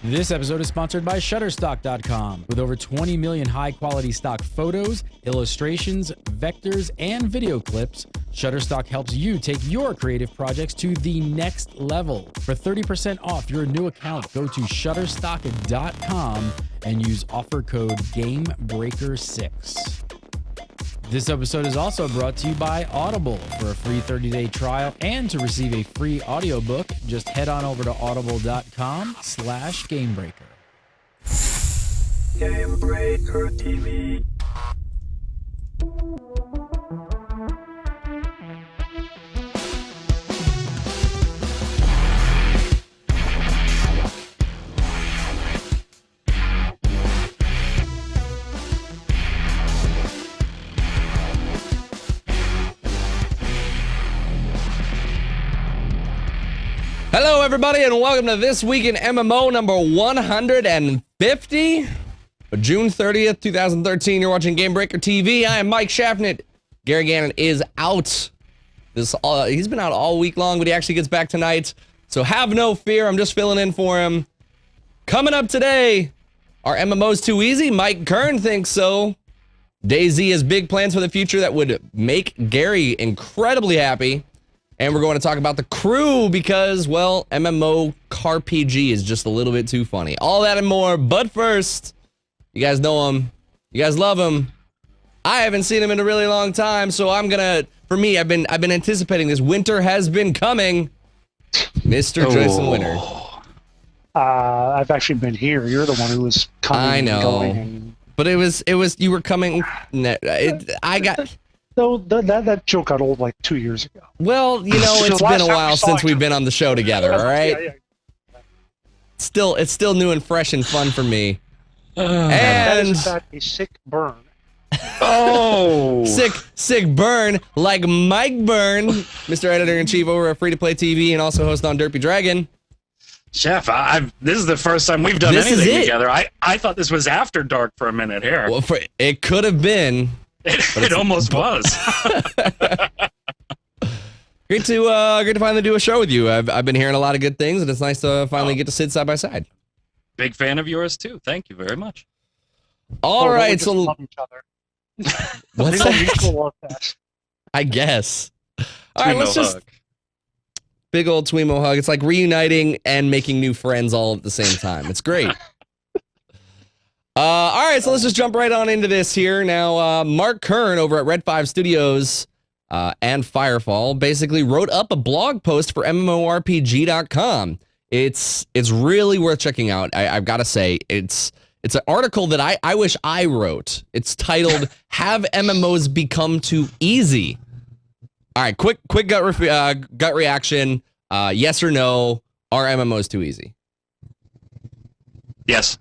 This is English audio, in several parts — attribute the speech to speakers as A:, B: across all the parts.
A: This episode is sponsored by Shutterstock.com. With over 20 million high-quality stock photos, illustrations, vectors, and video clips, Shutterstock helps you take your creative projects to the next level. For 30% off your new account, go to Shutterstock.com and use offer code GAMEBREAKER6. This episode is also brought to you by Audible. For a free 30-day trial and to receive a free audiobook, just head on over to audible.com/gamebreaker.
B: Gamebreaker TV.
C: Hello, everybody, and welcome to This Week in MMO number 150. June 30th, 2013. You're watching Gamebreaker TV. I am Mike Shaffnett. Gary Gannon is out. He's been out all week long, but he actually gets back tonight. So have no fear. I'm just filling in for him. Coming up today, are MMOs too easy? Mike Kern thinks so. DayZ has big plans for the future that would make Gary incredibly happy. And we're going to talk about the crew because, well, MMORPG is just a little bit too funny. All that and more, but first, you guys know him. You guys love him. I haven't seen him in a really long time, so I'm gonna, for me, I've been anticipating this. Winter has been coming. Mr. Jason Winter.
D: I've actually been here. You're the one who was coming
C: I know.
D: and going. And...
C: But it was, you were coming,
D: So that joke got old like 2 years ago.
C: Well, you know, it's been a while since we've been on the show together, all right?
D: Yeah.
C: It's still new and fresh and fun for me.
D: That
C: And
D: is in fact a sick burn.
E: Oh!
C: sick burn, like Mike Byrne, Mr. Editor-in-Chief over at Free to Play TV and also host on Derpy Dragon.
E: Chef, this is the first time we've done anything together. I thought this was after dark for a minute here.
C: Well, it could have been.
E: It almost was.
C: Great to finally do a show with you. I've been hearing a lot of good things, and it's nice to finally get to sit side by side.
E: Big fan of yours too. Thank you very much.
C: All right,
D: we just
C: so
D: love each other.
C: what's
D: There's a
C: that?
D: mutual love fest.
C: I guess. All right, let's
E: TWIMMO
C: just
E: hug.
C: big old TWIMMO hug. It's like reuniting and making new friends all at the same time. It's great. All right, so let's just jump right on into this here. Now, Mark Kern over at Red 5 Studios and Firefall basically wrote up a blog post for MMORPG.com. It's really worth checking out. I've got to say, it's an article that I wish I wrote. It's titled, Have MMOs Become Too Easy? All right, quick gut reaction. Yes or no, are MMOs too easy?
E: Yes.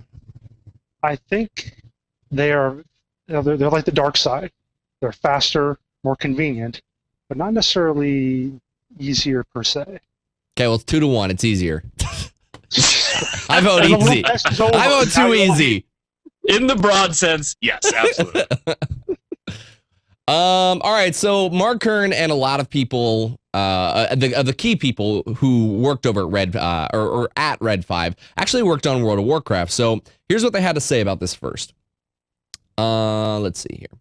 D: I think they're like the dark side. They're faster, more convenient, but not necessarily easier per se.
C: Okay, well, it's 2-1. It's easier. I vote
D: And the
C: easy.
D: little test is over.
C: I vote
D: Now
C: too
D: you're
C: easy.
E: In the broad sense, yes, absolutely.
C: All right, so Mark Kern and a lot of people, the key people who worked over at Red or at Red 5 actually worked on World of Warcraft. So here's what they had to say about this first. Let's see here.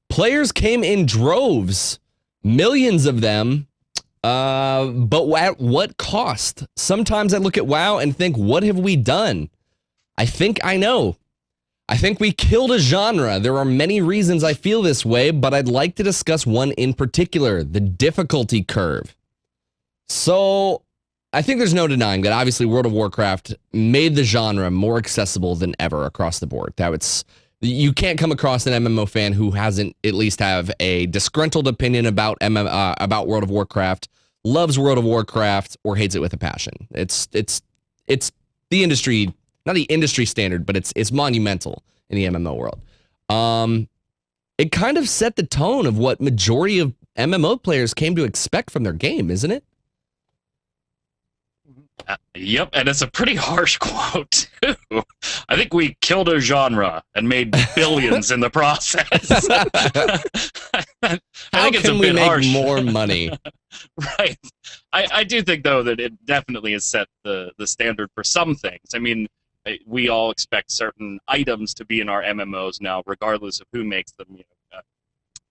C: Players came in droves, millions of them, but at what cost? Sometimes I look at WoW and think, what have we done? I think I know. I think we killed a genre. There are many reasons I feel this way, but I'd like to discuss one in particular, the difficulty curve. So I think there's no denying that obviously World of Warcraft made the genre more accessible than ever across the board. You can't come across an MMO fan who hasn't at least have a disgruntled opinion about World of Warcraft, loves World of Warcraft, or hates it with a passion. It's the industry. Not the industry standard, but it's monumental in the MMO world. It kind of set the tone of what majority of MMO players came to expect from their game, isn't it?
E: Yep, and it's a pretty harsh quote, too. I think we killed a genre and made billions in the process.
C: How can we make more money?
E: Right. I do think, though, that it definitely has set the standard for some things. I mean, We all expect certain items to be in our MMOs now, regardless of who makes them.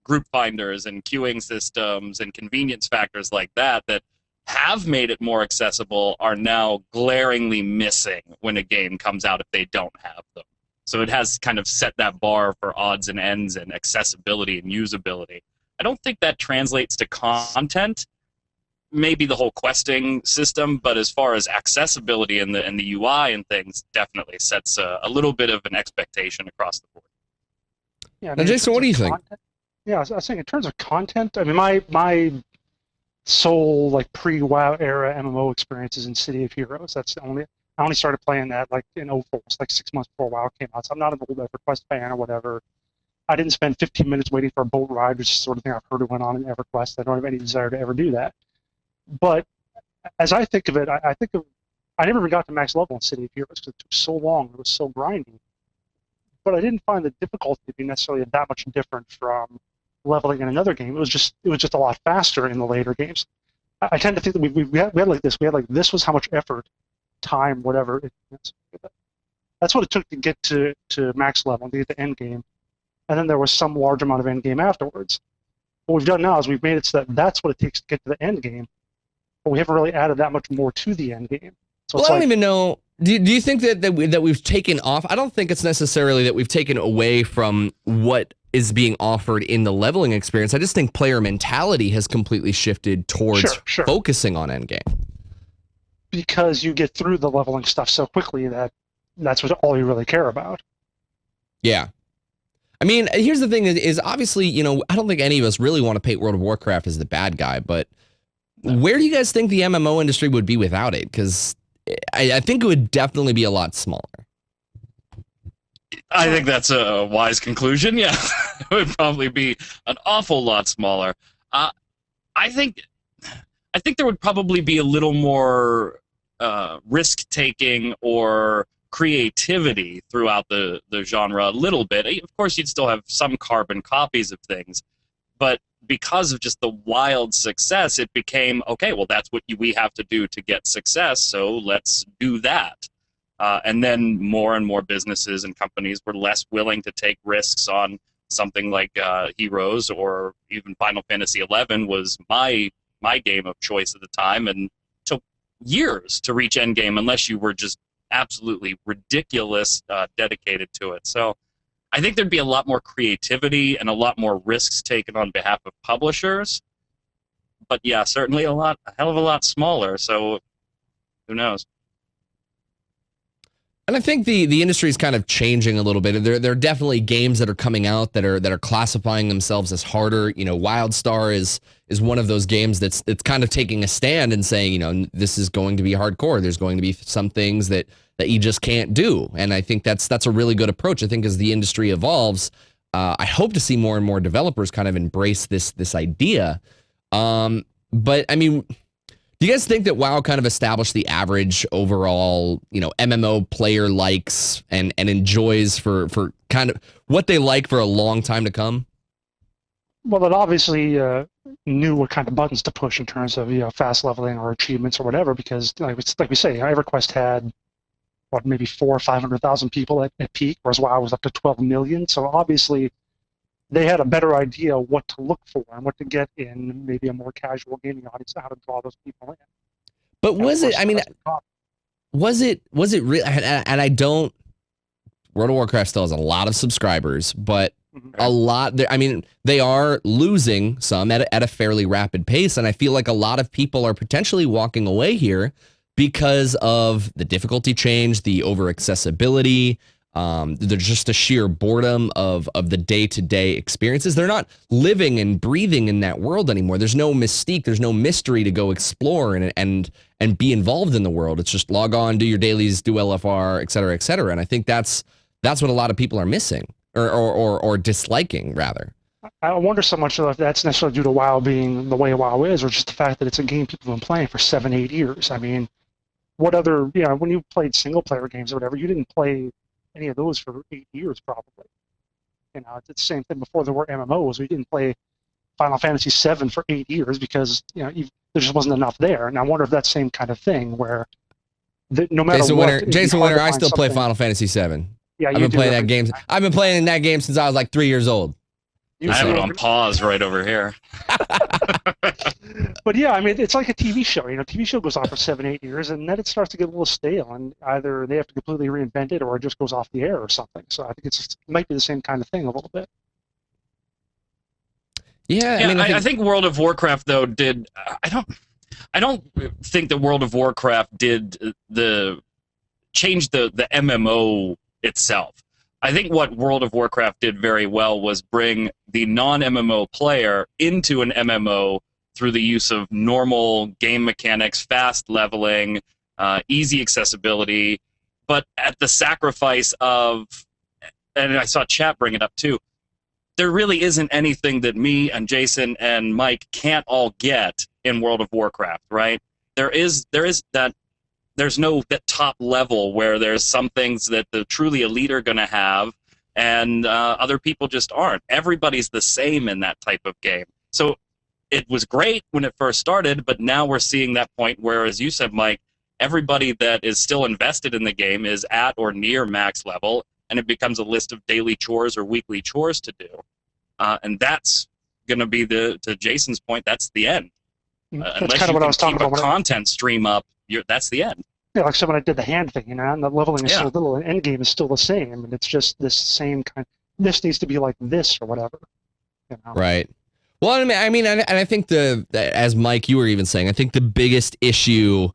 E: Group finders and queuing systems and convenience factors like that have made it more accessible are now glaringly missing when a game comes out if they don't have them. So it has kind of set that bar for odds and ends and accessibility and usability. I don't think that translates to content, maybe the whole questing system, but as far as accessibility and the UI and things, definitely sets a little bit of an expectation across the board.
D: Yeah, I
C: Now,
D: mean,
C: Jason, what do you think?
D: Yeah, I was saying in terms of content, I mean, my sole like pre-WoW era MMO experience is in City of Heroes. I only started playing that like in 04, like 6 months before WoW came out. So I'm not an old EverQuest fan or whatever. I didn't spend 15 minutes waiting for a boat ride, which is the sort of thing I've heard went on in EverQuest. I don't have any desire to ever do that. But as I think of it, I never even got to max level in City of Heroes because it took so long. It was so grindy. But I didn't find the difficulty to be necessarily that much different from leveling in another game. It was just a lot faster in the later games. I tend to think that we had like this. We had like this was how much effort, time, whatever. That's what it took to get to max level, to get to end game. And then there was some large amount of end game afterwards. What we've done now is we've made it so that that's what it takes to get to the end game, but we haven't really added that much more to the end game. So
C: Well, I don't even know. Do you think that we've taken off? I don't think it's necessarily that we've taken away from what is being offered in the leveling experience. I just think player mentality has completely shifted towards
D: Sure.
C: focusing on endgame.
D: Because you get through the leveling stuff so quickly that's what all you really care about.
C: Yeah. I mean, here's the thing is obviously, I don't think any of us really want to paint World of Warcraft as the bad guy, but where do you guys think the MMO industry would be without it? Because I think it would definitely be a lot smaller.
E: I think that's a wise conclusion. Yeah, it would probably be an awful lot smaller. I think there would probably be a little more risk taking or creativity throughout the genre a little bit. Of course, you'd still have some carbon copies of things, but because of just the wild success, it became, okay, well, that's what we have to do to get success, so let's do that. And then more and more businesses and companies were less willing to take risks on something like Heroes, or even Final Fantasy XI was my game of choice at the time, and took years to reach endgame unless you were just absolutely ridiculous dedicated to it. So I think there'd be a lot more creativity and a lot more risks taken on behalf of publishers. But yeah, certainly a hell of a lot smaller. So who knows?
C: And I think the industry is kind of changing a little bit. There are definitely games that are coming out that are classifying themselves as harder. WildStar is one of those games that's kind of taking a stand and saying, this is going to be hardcore. There's going to be some things that you just can't do. And I think that's a really good approach. I think as the industry evolves, I hope to see more and more developers kind of embrace this idea. But I mean, do you guys think that WoW kind of established the average overall, MMO player likes and enjoys for kind of what they like for a long time to come?
D: Well, it obviously knew what kind of buttons to push in terms of fast leveling or achievements or whatever, because like we say, EverQuest had maybe 400,000 or 500,000 people at peak, whereas WoW was up to 12 million. So obviously they had a better idea what to look for and what to get in maybe a more casual gaming audience, how to draw those people in.
C: But was it? I mean, was it real? And I don't. World of Warcraft still has a lot of subscribers, but a lot. I mean, they are losing some at a fairly rapid pace, and I feel like a lot of people are potentially walking away here because of the difficulty change, the over accessibility. There's just a sheer boredom of the day-to-day experiences. They're not living and breathing in that world anymore. There's no mystique. There's no mystery to go explore and be involved in the world. It's just log on, do your dailies, do LFR, et cetera, et cetera. And I think that's what a lot of people are missing or disliking, rather.
D: I wonder so much if that's necessarily due to WoW being the way WoW is, or just the fact that it's a game people have been playing for 7-8 years. I mean, what other, when you played single-player games or whatever, you didn't play any of those for 8 years probably. It's the same thing before there were MMOs. We didn't play Final Fantasy VII for 8 years because there just wasn't enough there. And I wonder if that same kind of thing where No matter what.
C: Jason
D: it's hard
C: Winter,
D: to
C: I
D: find
C: still play
D: something.
C: Final Fantasy VII.
D: Yeah,
C: I've
D: you
C: been
D: do
C: playing that
D: every
C: game.
D: time.
C: I've been playing that game since I was like 3 years old.
D: You
E: I have
D: do
E: it on
D: every-
E: pause right over here.
D: But yeah, I mean, it's like a TV show. You know, TV show goes on for 7-8 years, and then it starts to get a little stale, and either they have to completely reinvent it, or it just goes off the air or something. So I think it might be the same kind of thing a little bit.
C: Yeah,
E: Yeah,
C: I mean,
E: I think World of Warcraft though did. I don't think that World of Warcraft did change the MMO itself. I think what World of Warcraft did very well was bring the non-MMO player into an MMO through the use of normal game mechanics, fast leveling, easy accessibility, but at the sacrifice of, and I saw chat bring it up too, there really isn't anything that me and Jason and Mike can't all get in World of Warcraft, right? There's no that top level where there's some things that the truly elite are going to have and other people just aren't. Everybody's the same in that type of game. So it was great when it first started, but now we're seeing that point where, as you said, Mike, everybody that is still invested in the game is at or near max level, and it becomes a list of daily chores or weekly chores to do. And that's going to be to Jason's point, that's the end.
D: That's
E: Unless
D: kind of
E: you
D: what I
E: can
D: was talking
E: keep a
D: about.
E: content stream up, that's the end.
D: Yeah, like someone I did the hand thing, you know, and the leveling is
E: Yeah.
D: so little, and end game is still the same, and it's just this same kind. This needs to be like this or whatever. You know?
C: right. Well, and I think as Mike, you were even saying, I think the biggest issue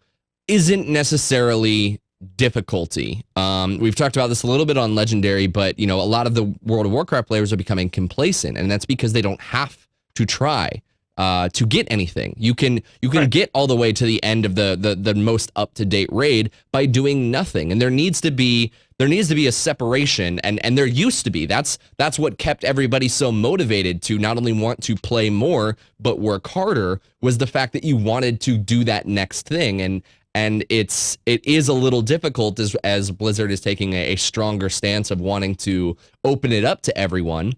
C: isn't necessarily difficulty. We've talked about this a little bit on Legendary, but a lot of the World of Warcraft players are becoming complacent, and that's because they don't have to try to get anything. You can get all the way to the end of the most up-to-date raid by doing nothing, and there needs to be a separation, and there used to be. That's what kept everybody so motivated to not only want to play more but work harder, was the fact that you wanted to do that next thing, and it is a little difficult as Blizzard is taking a stronger stance of wanting to open it up to everyone.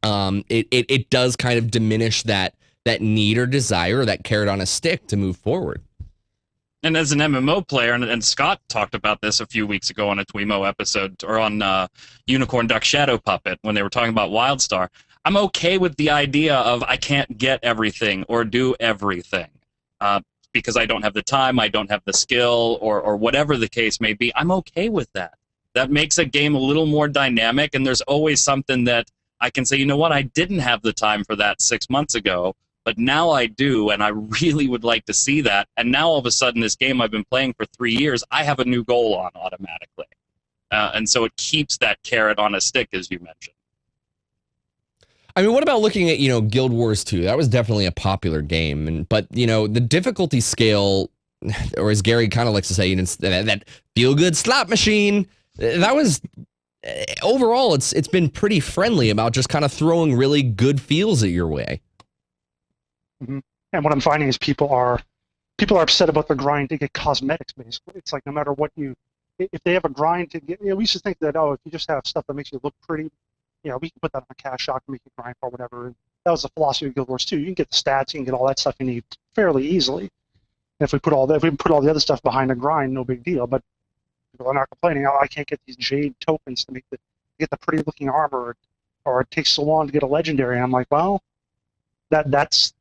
C: It does kind of diminish that need or desire, or that carrot on a stick to move forward.
E: And as an MMO player, and Scott talked about this a few weeks ago on a TWIMMO episode, or on Unicorn Duck Shadow Puppet, when they were talking about WildStar, I'm okay with the idea of I can't get everything or do everything because I don't have the time, I don't have the skill, or whatever the case may be. I'm okay with that. That makes a game a little more dynamic, and there's always something that I can say, you know what, I didn't have the time for that 6 months ago, but now I do, and I really would like to see that. And now all of a sudden, this game I've been playing for 3 years, I have a new goal on automatically. And so it keeps that carrot on a stick, as you mentioned.
C: I mean, what about looking at, Guild Wars 2? That was definitely a popular game, but the difficulty scale, or as Gary kind of likes to say, that feel-good slot machine, that was overall, it's been pretty friendly about just kind of throwing really good feels at your way.
D: Mm-hmm. And what I'm finding is people are upset about the grind to get cosmetics. Basically, it's like no matter what if they have a grind to get, we used to think that if you just have stuff that makes you look pretty, we can put that on a cash shock and make you grind for whatever. And that was the philosophy of Guild Wars 2. You can get the stats, you can get all that stuff you need fairly easily. And if we put all the other stuff behind a grind, no big deal. But people are not complaining. I can't get these jade tokens to get the pretty looking armor, or it takes so long to get a legendary. And I'm like, well, that's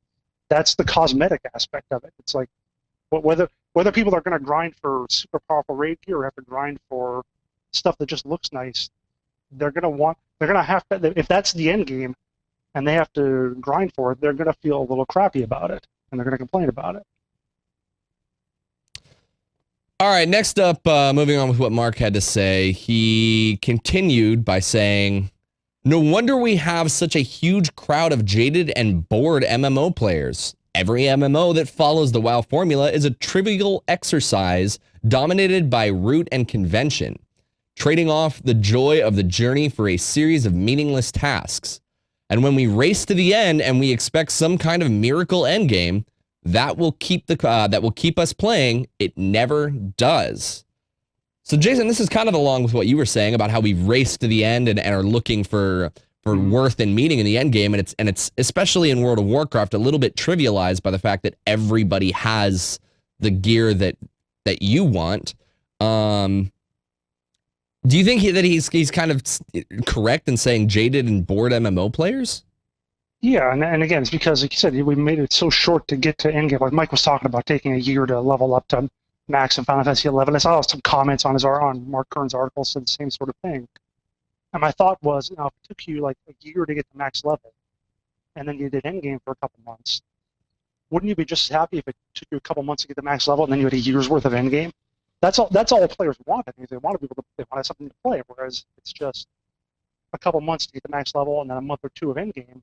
D: the cosmetic aspect of it. It's like whether people are going to grind for super powerful raid gear or have to grind for stuff that just looks nice, they're going to have to, if that's the end game and they have to grind for it, they're going to feel a little crappy about it, and they're going to complain about it.
C: All right, next up, moving on with what Mark had to say, he continued by saying, "No wonder we have such a huge crowd of jaded and bored MMO players. Every MMO that follows the WoW formula is a trivial exercise dominated by route and convention, trading off the joy of the journey for a series of meaningless tasks. And when we race to the end and we expect some kind of miracle endgame, that will keep us playing. It never does." So, Jason, this is kind of along with what you were saying about how we race to the end and are looking for worth and meaning in the end game, and it's especially in World of Warcraft a little bit trivialized by the fact that everybody has the gear that you want. Do you think that he's kind of correct in saying jaded and bored MMO players?
D: Yeah, and again, it's because, like you said, we made it so short to get to endgame. Like Mike was talking about taking a year to level up to max in Final Fantasy XI. I saw some comments on Mark Kern's article said the same sort of thing. And my thought was, if it took you like a year to get to max level, and then you did endgame for a couple months, wouldn't you be just as happy if it took you a couple months to get to max level and then you had a year's worth of endgame? That's all players want. I think they want they want something to play, whereas it's just a couple months to get to max level and then a month or two of endgame.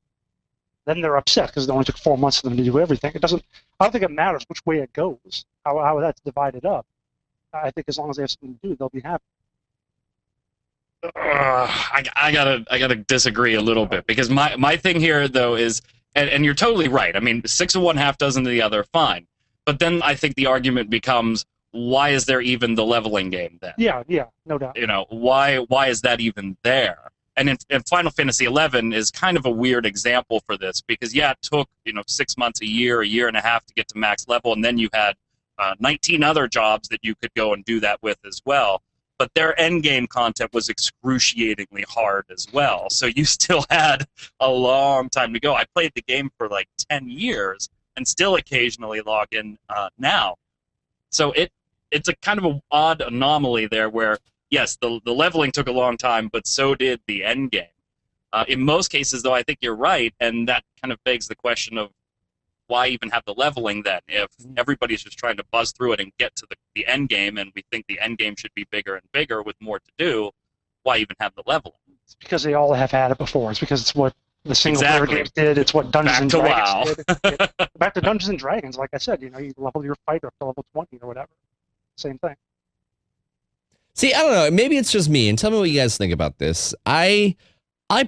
D: Then they're upset because it only took 4 months for them to do everything. I don't think it matters which way it goes, how that's divided up. I think as long as they have something to do, they'll be happy.
E: I gotta disagree a little bit, because my thing here though is, and you're totally right. I mean, 6 of one, half dozen of the other, fine. But then I think the argument becomes, why is there even the leveling game then?
D: Yeah, no doubt.
E: Why is that even there? And in Final Fantasy XI is kind of a weird example for this, because it took 6 months, a year and a half to get to max level, and then you had 19 other jobs that you could go and do that with as well. But their endgame content was excruciatingly hard as well, so you still had a long time to go. I played the game for like 10 years and still occasionally log in now. So it's a kind of an odd anomaly there where, yes, the leveling took a long time, but so did the end game. In most cases, though, I think you're right, and that kind of begs the question of why even have the leveling then? If everybody's just trying to buzz through it and get to the end game, and we think the end game should be bigger and bigger with more to do, why even have the leveling?
D: It's because they all have had it before. It's because it's what the single-player games did. It's what Dungeons and Dragons did. Back to Dungeons and Dragons, like I said, you level your fighter up to level 20 or whatever. Same thing.
C: See, I don't know. Maybe it's just me, and tell me what you guys think about this. I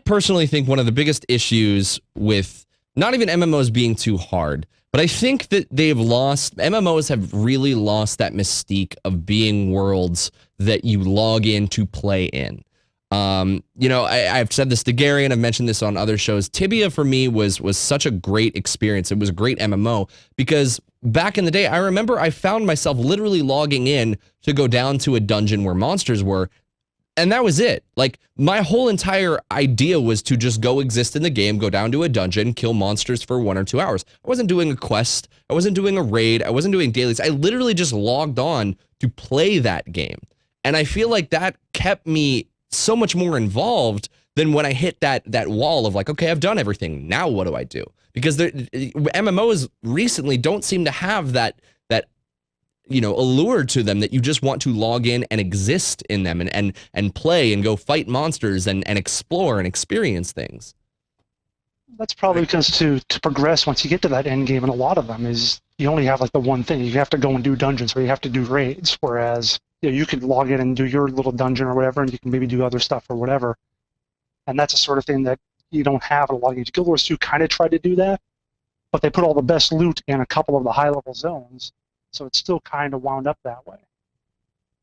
C: personally think one of the biggest issues with not even MMOs being too hard, but I think that MMOs have really lost that mystique of being worlds that you log in to play in. I've said this to Gary, and I've mentioned this on other shows. Tibia for me was such a great experience. It was a great MMO because back in the day, I remember I found myself literally logging in to go down to a dungeon where monsters were, and that was it. Like, my whole entire idea was to just go exist in the game, go down to a dungeon, kill monsters for 1 or 2 hours. I wasn't doing a quest. I wasn't doing a raid. I wasn't doing dailies. I literally just logged on to play that game. And I feel like that kept me so much more involved than when I hit that wall of like, okay, I've done everything. Now what do I do? Because MMOs recently don't seem to have that allure to them that you just want to log in and exist in them and play and go fight monsters and explore and experience things.
D: That's probably because to progress once you get to that end game in a lot of them is you only have like the one thing. You have to go and do dungeons or you have to do raids, whereas you can log in and do your little dungeon or whatever, and you can maybe do other stuff or whatever. And that's the sort of thing that you don't have in a lot of games. Guild Wars 2 kind of tried to do that, but they put all the best loot in a couple of the high-level zones, so it's still kind of wound up that way.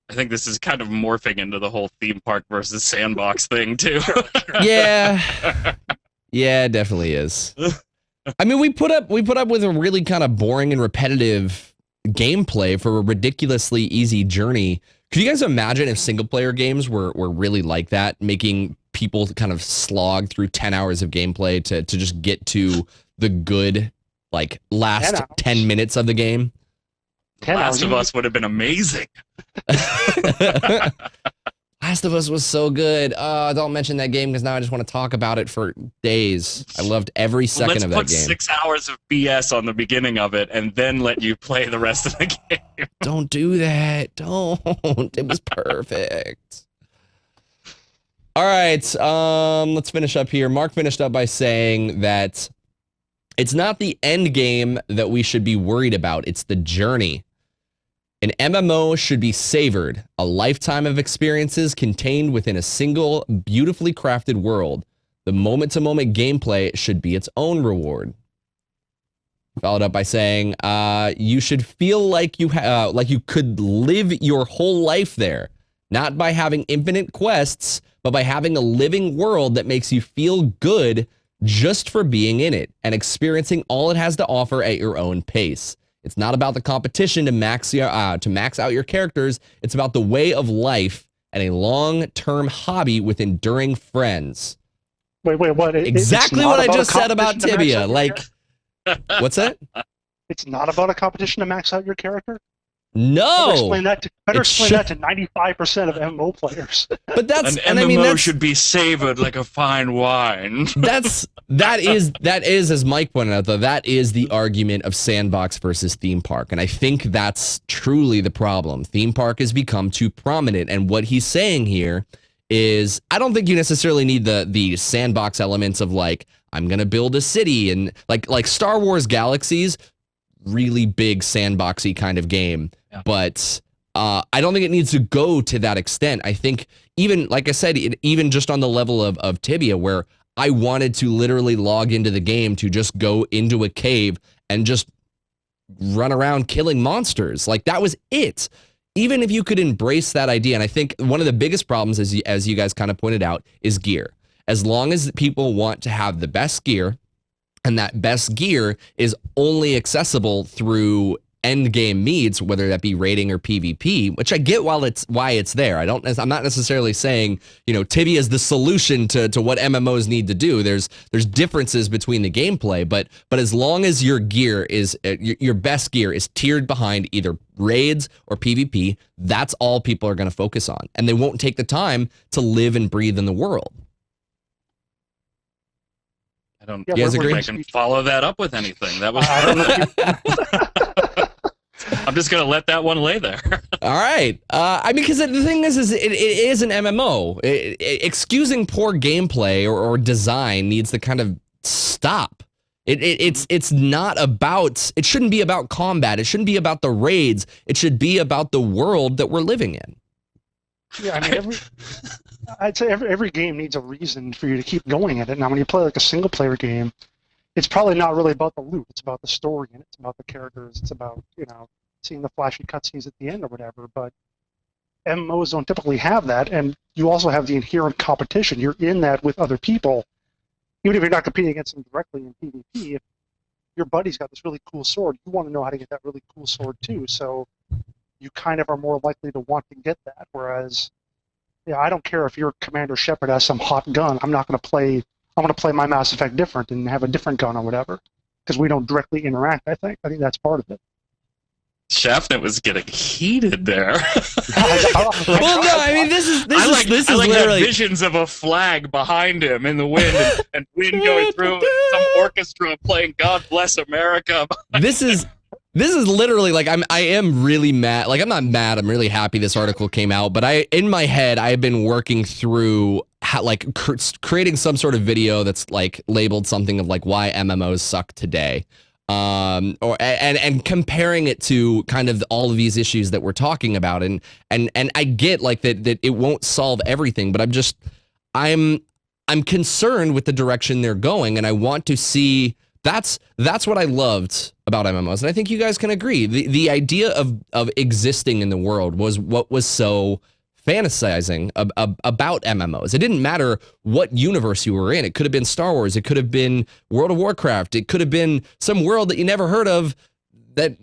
E: I think this is kind of morphing into the whole theme park versus sandbox thing, too.
C: Yeah. Yeah, it definitely is. I mean, we put up with a really kind of boring and repetitive gameplay for a ridiculously easy journey. Could you guys imagine if single-player games were really like that, making people kind of slog through 10 hours of gameplay to just get to the good, like, last 10 minutes of the game?
E: Last of Us would have been amazing.
C: Last of Us was so good. Don't mention that game because now I just want to talk about it for days. I loved every second of that game.
E: Let's put 6 hours of BS on the beginning of it and then let you play the rest of the game.
C: Don't do that. Don't. It was perfect. All right. Let's finish up here. Mark finished up by saying that it's not the end game that we should be worried about. It's the journey. An MMO should be savored, a lifetime of experiences contained within a single, beautifully crafted world. The moment-to-moment gameplay should be its own reward. Followed up by saying, you should feel like you could live your whole life there, not by having infinite quests, but by having a living world that makes you feel good just for being in it and experiencing all it has to offer at your own pace. It's not about the competition to max out your characters. It's about the way of life and a long-term hobby with enduring friends.
D: Wait, what?
C: Exactly what I just said about Tibia. Like, what's that?
D: It's not about a competition to max out your character?
C: No.
D: Better explain that to 95% of MMO players.
C: But that's
E: an MMO should be savored like a fine wine.
C: that is, as Mike pointed out, though, that is the argument of sandbox versus theme park, and I think that's truly the problem. Theme park has become too prominent, and what he's saying here is, I don't think you necessarily need the sandbox elements of like, I'm gonna build a city, and like Star Wars Galaxies, really big sandboxy kind of game. Yeah. But I don't think it needs to go to that extent. I think even, like I said, even just on the level of Tibia, where I wanted to literally log into the game to just go into a cave and just run around killing monsters. Like, that was it. Even if you could embrace that idea, and I think one of the biggest problems, as you guys kind of pointed out, is gear. As long as people want to have the best gear, and that best gear is only accessible through end game needs, whether that be raiding or PvP, which I get why it's there. I'm not necessarily saying, Tibia is the solution to what MMOs need to do. There's differences between the gameplay, but as long as your gear is your best gear is tiered behind either raids or PvP, that's all people are going to focus on, and they won't take the time to live and breathe in the world.
E: I don't
C: you guys agree?
E: I can follow that up with anything. That was. I'm just gonna let that one lay there.
C: All right. I mean, because the thing is it is an MMO. Excusing poor gameplay or design needs to kind of stop. It's not about. It shouldn't be about combat. It shouldn't be about the raids. It should be about the world that we're living in.
D: Yeah, I mean, I'd say every game needs a reason for you to keep going at it. Now, when you play like a single player game, it's probably not really about the loot. It's about the story, and it's about the characters. It's about, seeing the flashy cutscenes at the end or whatever. But MMOs don't typically have that, and you also have the inherent competition. You're in that with other people. Even if you're not competing against them directly in PvP, if your buddy's got this really cool sword, you want to know how to get that really cool sword too. So you kind of are more likely to want to get that. Whereas, I don't care if your Commander Shepard has some hot gun. I'm going to play my Mass Effect different and have a different gun or whatever, because we don't directly interact. I think that's part of it.
E: Shaftnet was getting heated there.
C: Well, no, I mean, this is literally
E: visions of a flag behind him in the wind and wind going through some orchestra playing "God Bless America."
C: This is literally like I am really mad. Like, I'm not mad. I'm really happy this article came out. But in my head, I have been working through creating some sort of video that's like labeled something of like why MMOs suck today. And comparing it to kind of all of these issues that we're talking about, and I get like that it won't solve everything, but I'm concerned with the direction they're going, and I want to see. That's what I loved about MMOs, and I think you guys can agree. The idea of existing in the world was what was so fantasizing about MMOs. It didn't matter what universe you were in. It could have been Star Wars. It could have been World of Warcraft. It could have been some world that you never heard of that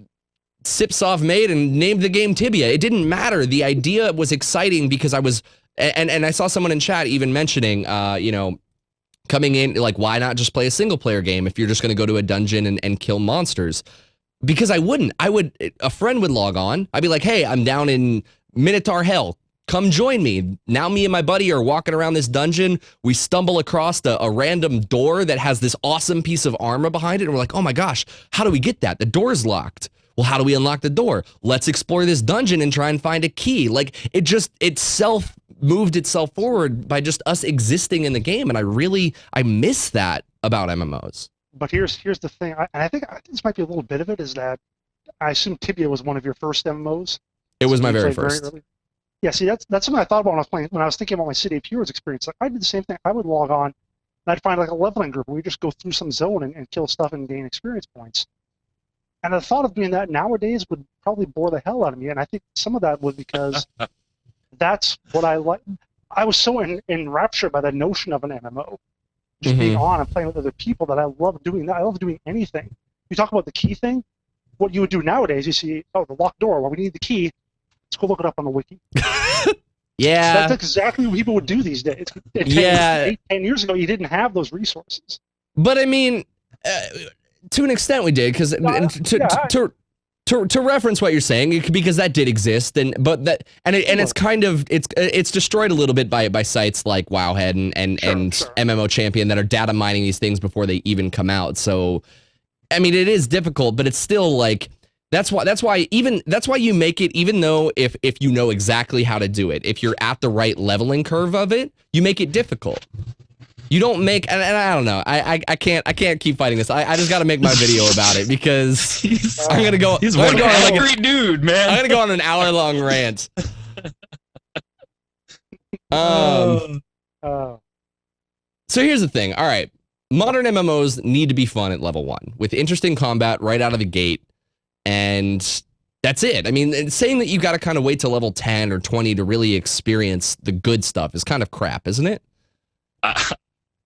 C: Sipsoft made and named the game Tibia. It didn't matter. The idea was exciting because I was, and I saw someone in chat even mentioning, coming in, like, why not just play a single player game if you're just going to go to a dungeon and kill monsters? Because I wouldn't. A friend would log on. I'd be like, hey, I'm down in Minotaur Hell. Come join me. Now me and my buddy are walking around this dungeon. We stumble across a random door that has this awesome piece of armor behind it. And we're like, oh my gosh, how do we get that? The door's locked. Well, how do we unlock the door? Let's explore this dungeon and try and find a key. Like, it moved itself forward by just us existing in the game. And I miss that about MMOs.
D: But here's the thing. I think this might be a little bit of it, is that I assume Tibia was one of your first MMOs.
C: It was my very first.
D: Yeah, see, that's something I thought about when I was thinking about my City of Heroes experience. Like, I did the same thing. I would log on, and I'd find like a leveling group where we just go through some zone and kill stuff and gain experience points. And the thought of doing that nowadays would probably bore the hell out of me. And I think some of that was because that's what I like. I was so enraptured by the notion of an MMO, just being on and playing with other people, that I love doing that. I love doing anything. You talk about the key thing. what you would do nowadays, you see, oh, the locked door. Well, we need the key. Let's go look it up on the wiki.
C: Yeah.
D: So that's exactly what people would do these days. 10 years ago, you didn't have those resources.
C: But I mean, to an extent, we did because to reference what you're saying, because that did exist, it's kind of it's destroyed a little bit by sites like Wowhead and MMO Champion that are data mining these things before they even come out. So, I mean, it is difficult, but it's still like that's why you make it, even though if you know exactly how to do it, if you're at the right leveling curve of it, you make it difficult. You don't make, and I don't know. I can't keep fighting this. I just got to make my video about it because I'm gonna go.
E: He's one angry dude, man.
C: I'm gonna go on an hour-long rant. So here's the thing. All right, modern MMOs need to be fun at level 1 with interesting combat right out of the gate, and that's it. I mean, saying that you got to kind of wait till level 10 or 20 to really experience the good stuff is kind of crap, isn't it?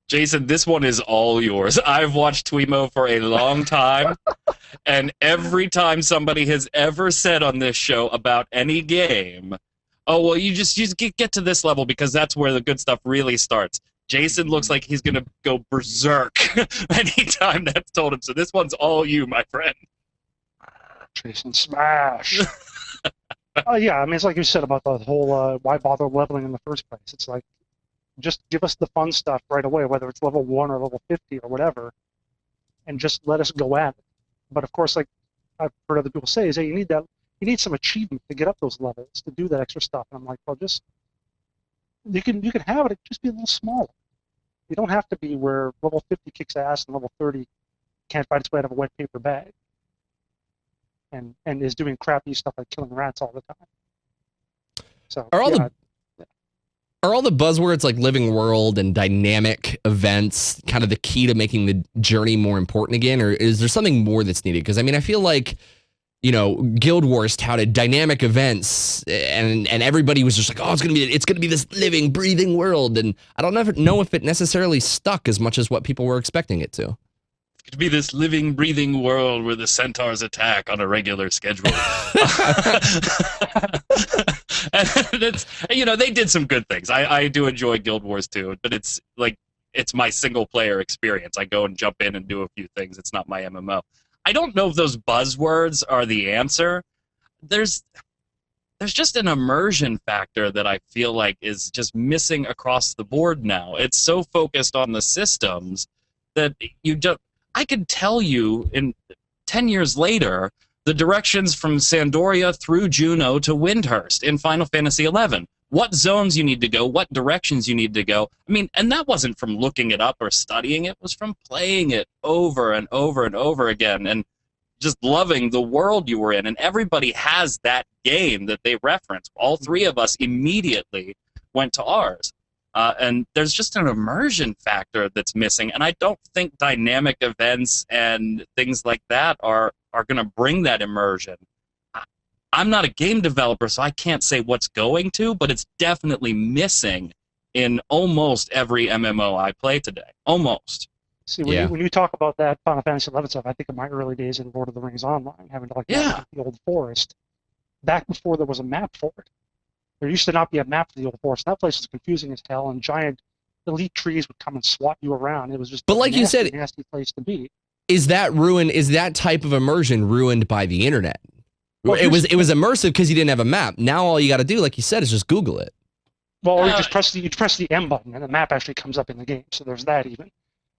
E: Jason, this one is all yours. I've watched TWIMMO for a long time, and every time somebody has ever said on this show about any game, oh, well, you just get to this level because that's where the good stuff really starts. Jason looks like he's going to go berserk anytime that's told him. So this one's all you, my friend.
D: Jason Smash. Yeah, I mean, it's like you said about the whole why bother leveling in the first place. It's like, just give us the fun stuff right away, whether it's level 1 or level 50 or whatever, and just let us go at it. But of course, like I've heard other people say, is that you need some achievement to get up those levels, to do that extra stuff. And I'm like, well, just you can have it, just be a little smaller. You don't have to be where level 50 kicks ass and level 30 can't fight its way out of a wet paper bag, and is doing crappy stuff like killing rats all the time. So
C: Are all the buzzwords like living world and dynamic events kind of the key to making the journey more important again, or is there something more that's needed? Because I mean, I feel like, you know, Guild Wars touted dynamic events, and everybody was just like, oh, it's gonna be this living, breathing world, and I don't know if it necessarily stuck as much as what people were expecting it to.
E: To be this living, breathing world where the centaurs attack on a regular schedule. And it's, you know, they did some good things. I do enjoy Guild Wars too, but it's like, it's my single player experience. I go and jump in and do a few things. It's not my MMO. I don't know if those buzzwords are the answer. There's just an immersion factor that I feel like is just missing across the board now. It's so focused on the systems that I could tell you in 10 years later the directions from Sandoria through Juno to Windhurst in Final Fantasy XI. What zones you need to go, what directions you need to go. I mean, and that wasn't from looking it up or studying it. It was from playing it over and over and over again and just loving the world you were in. And everybody has that game that they reference. All three of us immediately went to ours. And there's just an immersion factor that's missing, and I don't think dynamic events and things like that are going to bring that immersion. I'm not a game developer, so I can't say what's going to, but it's definitely missing in almost every MMO I play today. Almost.
D: See, when you talk about that Final Fantasy XI stuff, I think of my early days in Lord of the Rings Online, having to navigate the old forest, back before there was a map for it. There used to not be a map for the old forest. That place was confusing as hell, and giant elite trees would come and swat you around. It was just
C: you said,
D: nasty place to be.
C: Is that type of immersion ruined by the internet? Well, it was immersive because you didn't have a map. Now all you got to do, like you said, is just Google it.
D: Well, or you just press the M button, and the map actually comes up in the game. So there's that even.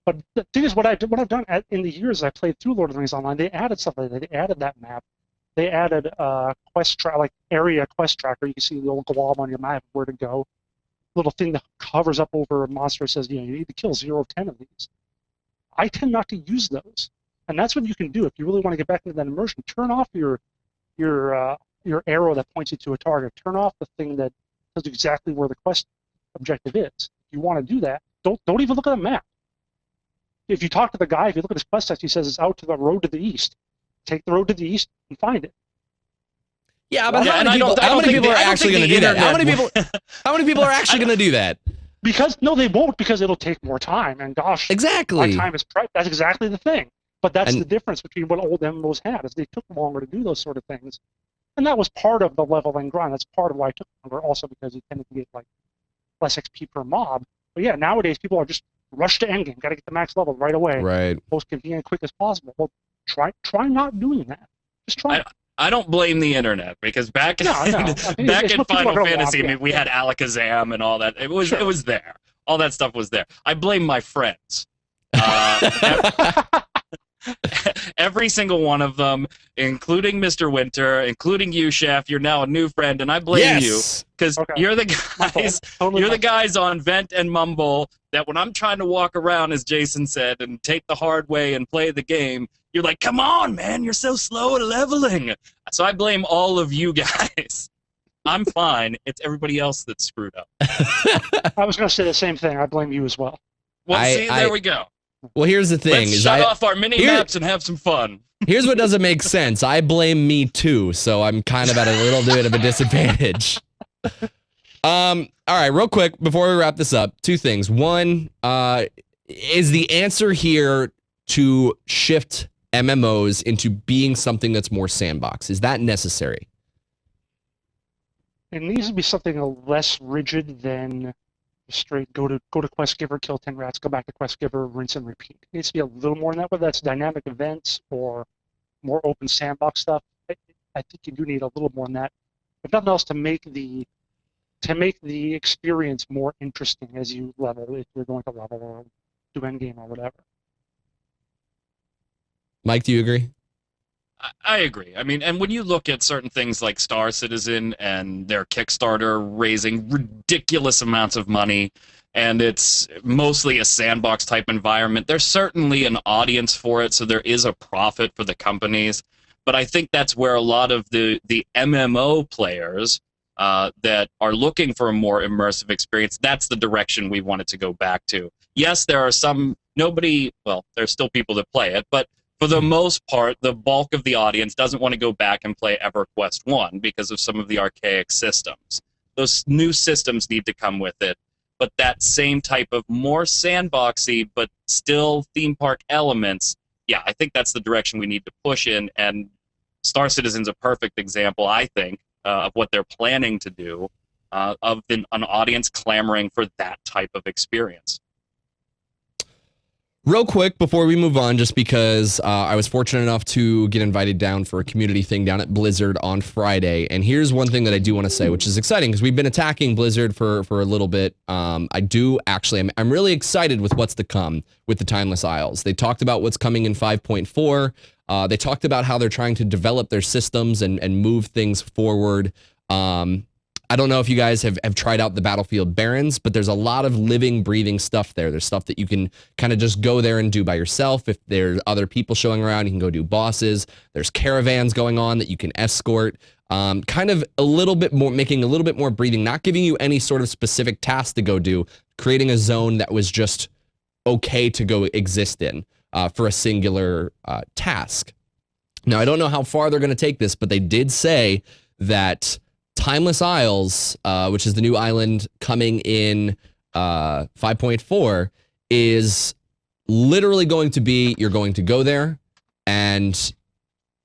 D: But the thing is, what I've done in the years I played through Lord of the Rings Online, they added stuff like that. They added that map. They added area quest tracker. You can see the old glob on your map where to go. Little thing that hovers up over a monster says, you need to kill 0 of 10 of these. I tend not to use those, and that's what you can do if you really want to get back into that immersion. Turn off your arrow that points you to a target. Turn off the thing that tells you exactly where the quest objective is. If you want to do that, don't even look at the map. If you talk to the guy, if you look at his quest text, he says it's out to the road to the east. Take the road to the east and find it.
C: Yeah, but how many people are actually going to do that? How many people are actually going to do that?
D: Because no, they won't, because it'll take more time. And gosh,
C: exactly.
D: my time is precious. That's exactly the thing. But that's
C: And-
D: the difference between what old MMOs had, is they took longer to do those sort of things. And that was part of the leveling grind. That's part of why it took longer, also because you tended to get like less XP per mob. But yeah, nowadays people are just rush to endgame, got to get the max level right away,
C: Right.
D: most convenient, quick as possible. Well, try not doing that. Just try.
E: I don't blame the internet, because back
D: No, no. I mean,
E: back
D: it's
E: in
D: what people are
E: Final
D: gonna
E: Fantasy,
D: want,
E: I mean, we had Alakazam and all that. It was there. All that stuff was there. I blame my friends. Every single one of them, including Mr. Winter, including you, Chef. You're now a new friend, and I blame you because
D: Okay.
E: you're the
D: My
E: guys.
D: fault. Totally
E: You're
D: my
E: the guys on Vent and Mumble that when I'm trying to walk around, as Jason said, and take the hard way and play the game, you're like, "Come on, man! You're so slow at leveling." So I blame all of you guys. I'm fine. It's everybody else that's screwed up.
D: I was going to say the same thing. I blame you as well.
E: Well,
C: I-
E: there we go.
C: Well, here's the thing:
E: Let's
C: is
E: shut off our mini
C: here-
E: maps and have some fun.
C: Here's what doesn't make sense. I blame me too, so I'm kind of at a little bit of a disadvantage. All right, real quick before we wrap this up, two things. One, is the answer here to shift MMOs into being something that's more sandbox? Is that necessary?
D: It needs to be something less rigid than straight go to quest giver, kill 10 rats, go back to quest giver, rinse and repeat. It needs to be a little more than that, whether that's dynamic events or more open sandbox stuff. I think you do need a little more than that. If nothing else, to make the experience more interesting as you level, if you're going to level or do endgame or whatever.
C: Mike, do you agree?
E: I agree. I mean, and when you look at certain things like Star Citizen and their Kickstarter raising ridiculous amounts of money, and it's mostly a sandbox type environment, there's certainly an audience for it, so there is a profit for the companies. But I think that's where a lot of the MMO players that are looking for a more immersive experience, that's the direction we wanted to go back to. Yes, there are there's still people that play it, but for the most part, the bulk of the audience doesn't want to go back and play EverQuest 1 because of some of the archaic systems. Those new systems need to come with it, but that same type of more sandboxy but still theme park elements, yeah, I think that's the direction we need to push in, and Star Citizen's a perfect example, I think, of what they're planning to do, of an audience clamoring for that type of experience.
C: Real quick before we move on, just because I was fortunate enough to get invited down for a community thing down at Blizzard on Friday, and here's one thing that I do want to say, which is exciting because we've been attacking Blizzard for a little bit. I'm really excited with what's to come with the Timeless Isles. They talked about what's coming in 5.4. They talked about how they're trying to develop their systems and move things forward. I don't know if you guys have tried out the Battlefield Barons, but there's a lot of living, breathing stuff there. There's stuff that you can kind of just go there and do by yourself. If there's other people showing around, you can go do bosses. There's caravans going on that you can escort. Kind of a little bit more, making a little bit more breathing, not giving you any sort of specific task to go do, creating a zone that was just okay to go exist in for a singular task. Now, I don't know how far they're going to take this, but they did say that Timeless Isles, which is the new island coming in 5.4, is literally going to be, you're going to go there, and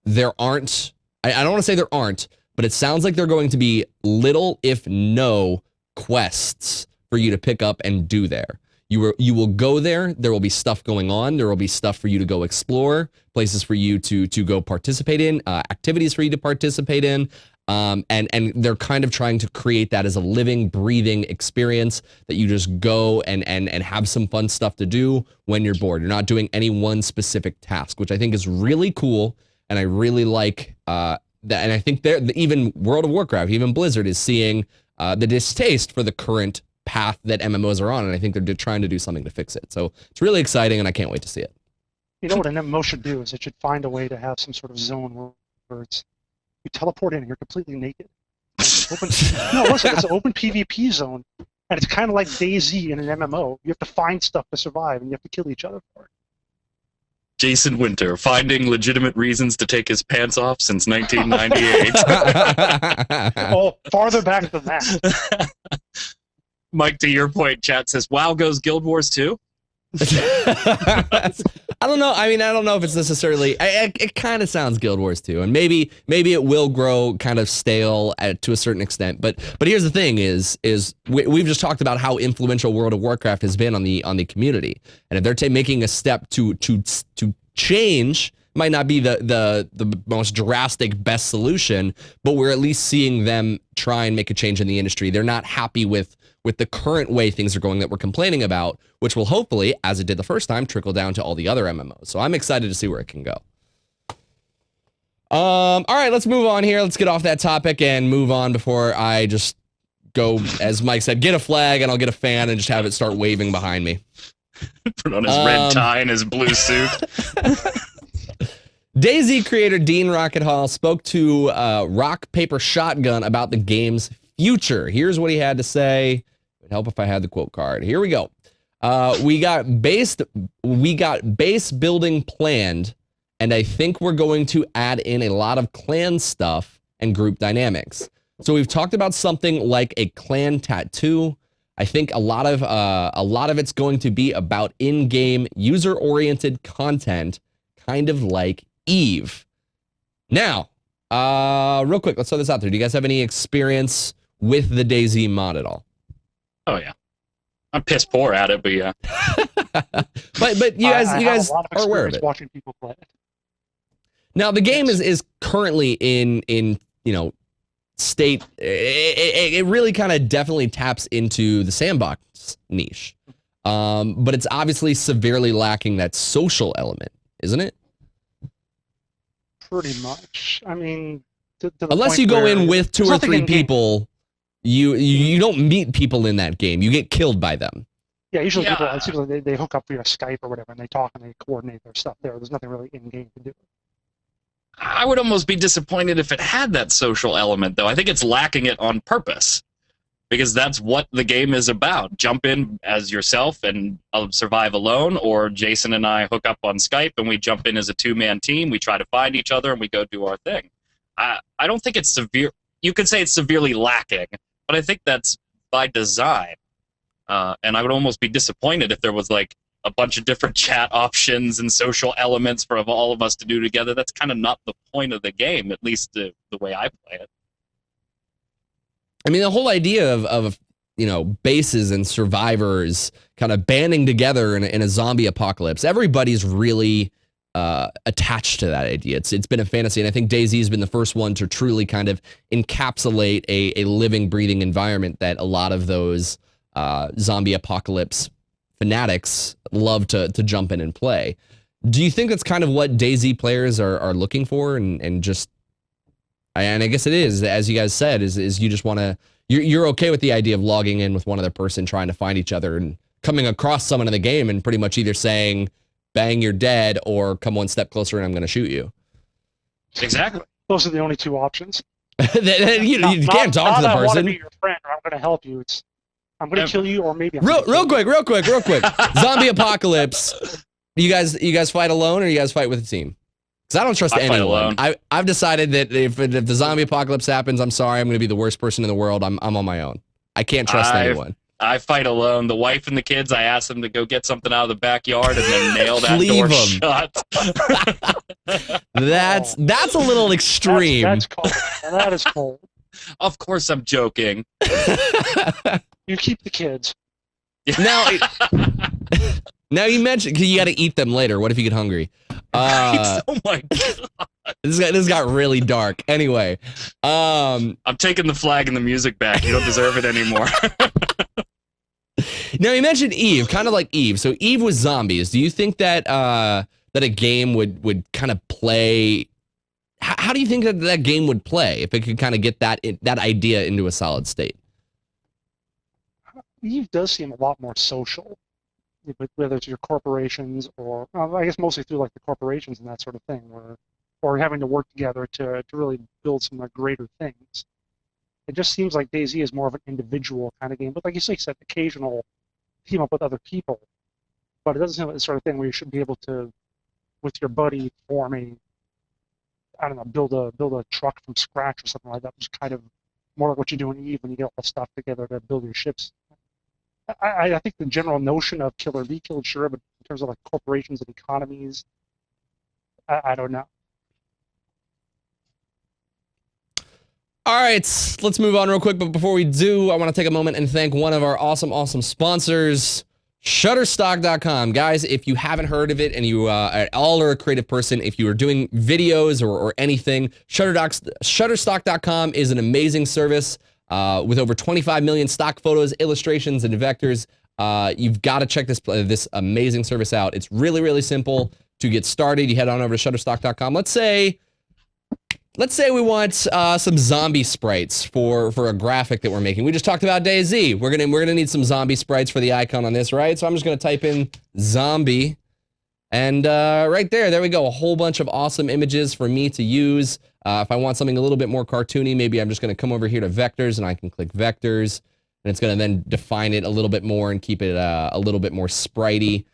C: there aren't, I don't want to say there aren't, but it sounds like there are going to be little, if no, quests for you to pick up and do there. You will go there, there will be stuff going on, there will be stuff for you to go explore, places for you to go participate in, activities for you to participate in. And they're kind of trying to create that as a living, breathing experience that you just go and have some fun stuff to do when you're bored. You're not doing any one specific task, which I think is really cool. And I really like that. And I think even World of Warcraft, even Blizzard is seeing the distaste for the current path that MMOs are on. And I think they're trying to do something to fix it. So it's really exciting and I can't wait to see it.
D: You know what an MMO should do is it should find a way to have some sort of zone where it's you teleport in and you're completely naked. Listen, it's an open PvP zone, and it's kind of like DayZ in an MMO. You have to find stuff to survive, and you have to kill each other for it.
E: Jason Winter, finding legitimate reasons to take his pants off since 1998.
D: Oh, farther back than that.
E: Mike, to your point, chat says, WoW goes Guild Wars too?
C: I don't know. I mean, I don't know if it's necessarily. It kind of sounds Guild Wars 2, and maybe it will grow kind of stale to a certain extent. But here's the thing: we've just talked about how influential World of Warcraft has been on the community, and if they're making a step to change, might not be the most drastic best solution, but we're at least seeing them try and make a change in the industry. They're not happy with the current way things are going that we're complaining about, which will hopefully, as it did the first time, trickle down to all the other MMOs. So I'm excited to see where it can go. All right, let's move on here. Let's get off that topic and move on before I just go, as Mike said, get a flag and I'll get a fan and just have it start waving behind me.
E: Put on his red tie and his blue suit.
C: DayZ creator Dean Rocket Hall spoke to Rock Paper Shotgun about the game's future. Here's what he had to say. It would help if I had the quote card. Here we go. We got base building planned, and I think we're going to add in a lot of clan stuff and group dynamics. So we've talked about something like a clan tattoo. I think a lot of it's going to be about in-game user-oriented content, kind of like Eve. Now, real quick, let's throw this out there. Do you guys have any experience with the DayZ mod at all?
E: Oh yeah, I'm piss poor at it, but yeah.
C: but you guys are aware of it.
D: Watching people play it.
C: Now the game is currently in state. It really kind of definitely taps into the sandbox niche, but it's obviously severely lacking that social element, isn't it?
D: Pretty much. I mean,
C: unless you go in with 2 or 3 people, you don't meet people in that game. You get killed by them.
D: Yeah, usually people, it seems like they hook up via Skype or whatever, and they talk and they coordinate their stuff there. There's nothing really in game to do.
E: I would almost be disappointed if it had that social element, though. I think it's lacking it on purpose, because that's what the game is about. Jump in as yourself and survive alone, or Jason and I hook up on Skype and we jump in as a 2-man team. We try to find each other and we go do our thing. I don't think it's severe. You could say it's severely lacking, but I think that's by design. And I would almost be disappointed if there was like a bunch of different chat options and social elements for all of us to do together. That's kind of not the point of the game, at least the way I play it. I mean, the whole idea of bases and survivors kind of banding together in a zombie apocalypse, everybody's really attached to that idea. It's been a fantasy, and I think DayZ has been the first one to truly kind of encapsulate a living, breathing environment that a lot of those zombie apocalypse fanatics love to jump in and play. Do you think that's kind of what DayZ players are looking for, and just, and I guess it is, as you guys said, is you just want to, you're okay with the idea of logging in with one other person, trying to find each other and coming across someone in the game and pretty much either saying, bang, you're dead, or come one step closer and I'm going to shoot you. Exactly.
D: Those are the only 2 options.
C: you can't talk to the person.
D: I want to be your friend, or I'm going to help you. It's, I'm going to kill you, or maybe I'm
C: real quick. Zombie apocalypse. You guys fight alone, or you guys fight with a team? Because I don't trust anyone. I've decided that if the zombie apocalypse happens, I'm sorry, I'm going to be the worst person in the world. I'm on my own. I can't trust anyone.
E: I fight alone. The wife and the kids, I ask them to go get something out of the backyard and then nail that door shut.
C: That's a little extreme.
D: That's cold. That is cold.
E: Of course I'm joking.
D: You keep the kids.
C: Now you mentioned you got to eat them later. What if you get hungry?
E: Oh my god!
C: This got really dark. Anyway,
E: I'm taking the flag and the music back. You don't deserve it anymore.
C: Now you mentioned Eve, kind of like Eve. So Eve was zombies. Do you think that that a game would kind of play? How do you think that game would play if it could kind of get that idea into a solid state?
D: Eve does seem a lot more social, whether it's your corporations or I guess mostly through like the corporations and that sort of thing, or having to work together to really build some greater things. It just seems like DayZ is more of an individual kind of game, but like you said, occasional team up with other people. But it doesn't seem like the sort of thing where you should be able to, with your buddy, form build a truck from scratch or something like that, which is kind of more like what you do in Eve when you get all the stuff together to build your ships. I think the general notion of kill or be killed, sure, but terms of like corporations and economies. I don't know.
C: All right, let's move on real quick. But before we do, I want to take a moment and thank one of our awesome sponsors, Shutterstock.com. Guys, if you haven't heard of it and you at all are a creative person, if you are doing videos or anything, Shutterstock.com is an amazing service with over 25 million stock photos, illustrations, and vectors. You've got to check this amazing service out. It's really, really simple to get started. You head on over to Shutterstock.com. Let's say we want some zombie sprites for a graphic that we're making. We just talked about DayZ. We're gonna need some zombie sprites for the icon on this, right? So I'm just gonna type in zombie, and right there we go. A whole bunch of awesome images for me to use. If I want something a little bit more cartoony, maybe I'm just gonna come over here to vectors, and I can click vectors, and it's gonna then define it a little bit more and keep it a little bit more spritey.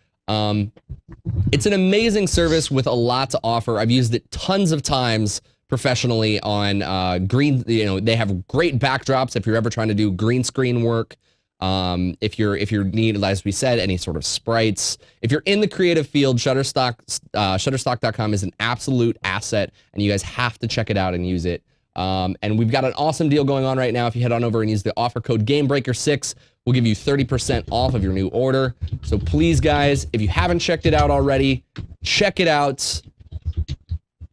C: It's an amazing service with a lot to offer. I've used it tons of times professionally on green. They have great backdrops if you're ever trying to do green screen work. If you need, as we said, any sort of sprites. If you're in the creative field, Shutterstock.com is an absolute asset, and you guys have to check it out and use it. And we've got an awesome deal going on right now. If you head on over and use the offer code GameBreaker6, we'll give you 30% off of your new order. So please, guys, if you haven't checked it out already, check it out.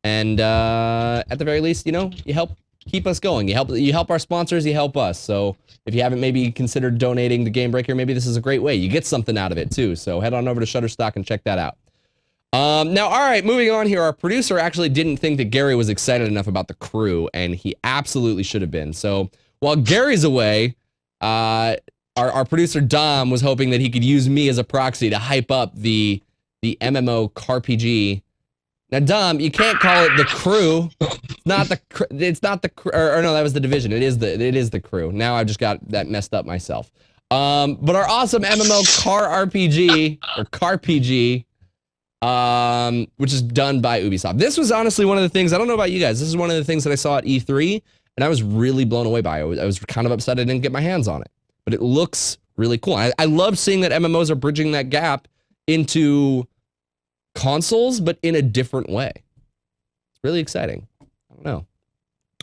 C: And at the very least, you help keep us going. You help our sponsors, you help us. So if you haven't maybe considered donating to Gamebreaker, maybe this is a great way. You get something out of it too. So head on over to Shutterstock and check that out. Now, all right, moving on here. Our producer actually didn't think that Gary was excited enough about the crew, and he absolutely should have been. So while Gary's away, our producer Dom was hoping that he could use me as a proxy to hype up the MMORPG. Now, Dom, you can't call it the crew. It's not the crew. Or no, that was the division. It is the crew. Now I've just got that messed up myself. But our awesome MMO car RPG or CarPG, which is done by Ubisoft. This was honestly one of the things. I don't know about you guys. This is one of the things that I saw at E3, and I was really blown away by it. I was kind of upset I didn't get my hands on it, but it looks really cool. I love seeing that MMOs are bridging that gap into consoles, but in a different way. It's really exciting. I don't know.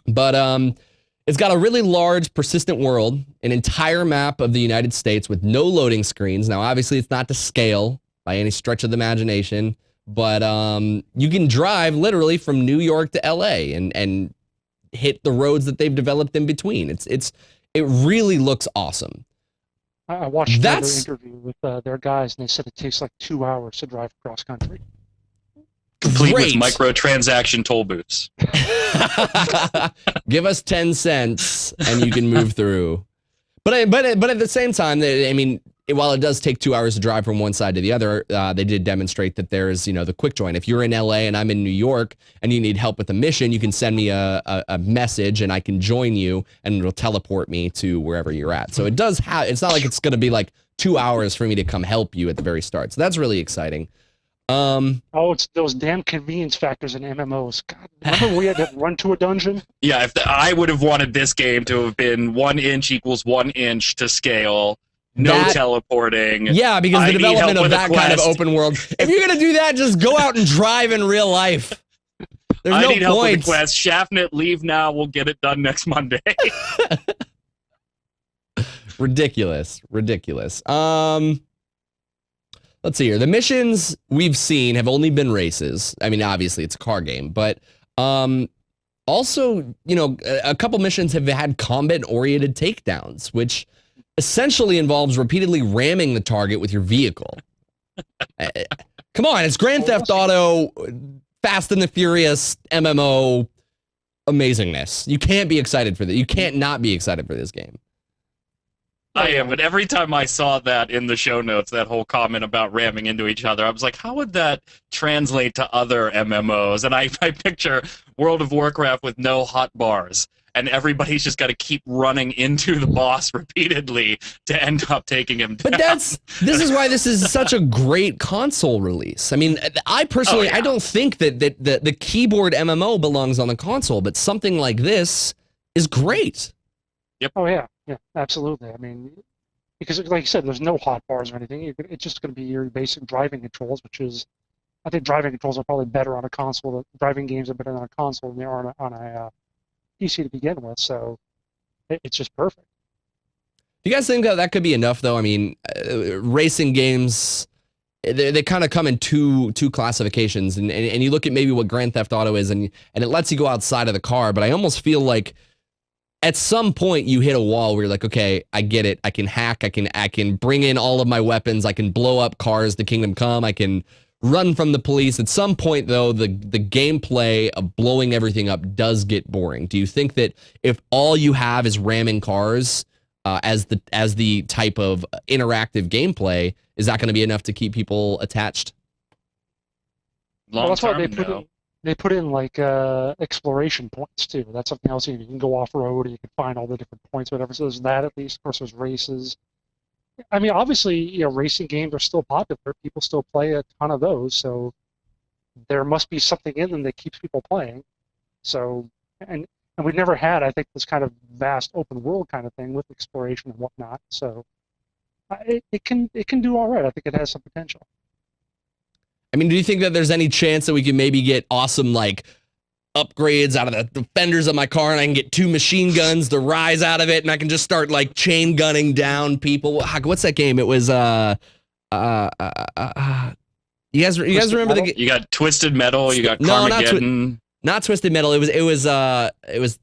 C: But it's got a really large, persistent world, an entire map of the United States with no loading screens. Now, obviously, it's not to scale by any stretch of the imagination, but you can drive literally from New York to LA and hit the roads that they've developed in between. It really looks awesome.
D: I watched another interview with their guys, and they said it takes like 2 hours to drive cross country.
E: Complete with microtransaction toll booths.
C: Give us 10 cents, and you can move through. But at the same time, I mean, while it does take 2 hours to drive from one side to the other, they did demonstrate that there is, the quick join. If you're in LA and I'm in New York and you need help with a mission, you can send me a message and I can join you, and it'll teleport me to wherever you're at. So it does have. It's not like it's going to be like 2 hours for me to come help you at the very start. So that's really exciting.
D: It's those damn convenience factors in MMOs. God, remember we had to run to a dungeon?
E: Yeah, I would have wanted this game to have been 1 inch equals 1 inch to scale. No teleporting.
C: Yeah, because the development of that kind of open world. If you're gonna do that, just go out and drive in real life. There's no
E: need help
C: point.
E: with the quest. Shaftnet, leave now. We'll get it done next Monday.
C: Ridiculous. Let's see here. The missions we've seen have only been races. I mean, obviously it's a car game, but also, a couple missions have had combat-oriented takedowns, which essentially involves repeatedly ramming the target with your vehicle. Come on, it's Grand Theft Auto, Fast and the Furious, MMO amazingness. You can't be excited for this. You can't not be excited for this game.
E: I am, but every time I saw that in the show notes, that whole comment about ramming into each other, I was like, how would that translate to other MMOs? And I picture World of Warcraft with no hot bars, and everybody's just got to keep running into the boss repeatedly to end up taking him down.
C: But this is why this is such a great console release. I mean, I personally, I don't think that the keyboard MMO belongs on the console, but something like this is great.
E: Yep.
D: Oh, yeah. Yeah, absolutely. I mean, because like you said, there's no hotbars or anything. It's just going to be your basic driving controls, which is, I think driving controls are probably better on a console. Driving games are better on a console than they are on a PC to begin with. So it's just perfect.
C: Do you guys think that could be enough, though? I mean, racing games, they kind of come in two classifications, and you look at maybe what Grand Theft Auto is, and it lets you go outside of the car, but I almost feel like at some point you hit a wall where you're like, okay, I get it. I can hack. I can bring in all of my weapons. I can blow up cars to Kingdom Come. I can run from the police. At some point, though, the gameplay of blowing everything up does get boring. Do you think that if all you have is ramming cars as the type of interactive gameplay, is that going to be enough to keep people attached?
D: Well, that's why they put in like exploration points too. That's something else. You can go off road, and you can find all the different points, whatever. So there's that at least. Of course, there's races. I mean, obviously, racing games are still popular. People still play a ton of those. So there must be something in them that keeps people playing. So and we've never had, I think, this kind of vast open world kind of thing with exploration and whatnot. So it can do all right. I think it has some potential.
C: I mean, do you think that there's any chance that we can maybe get awesome, like, upgrades out of the fenders of my car, and I can get 2 machine guns to rise out of it, and I can just start, like, chain gunning down people? What's that game? It was, you guys remember the game?
E: You got Twisted Metal, you got Carmageddon.
C: Not Twisted Metal. It was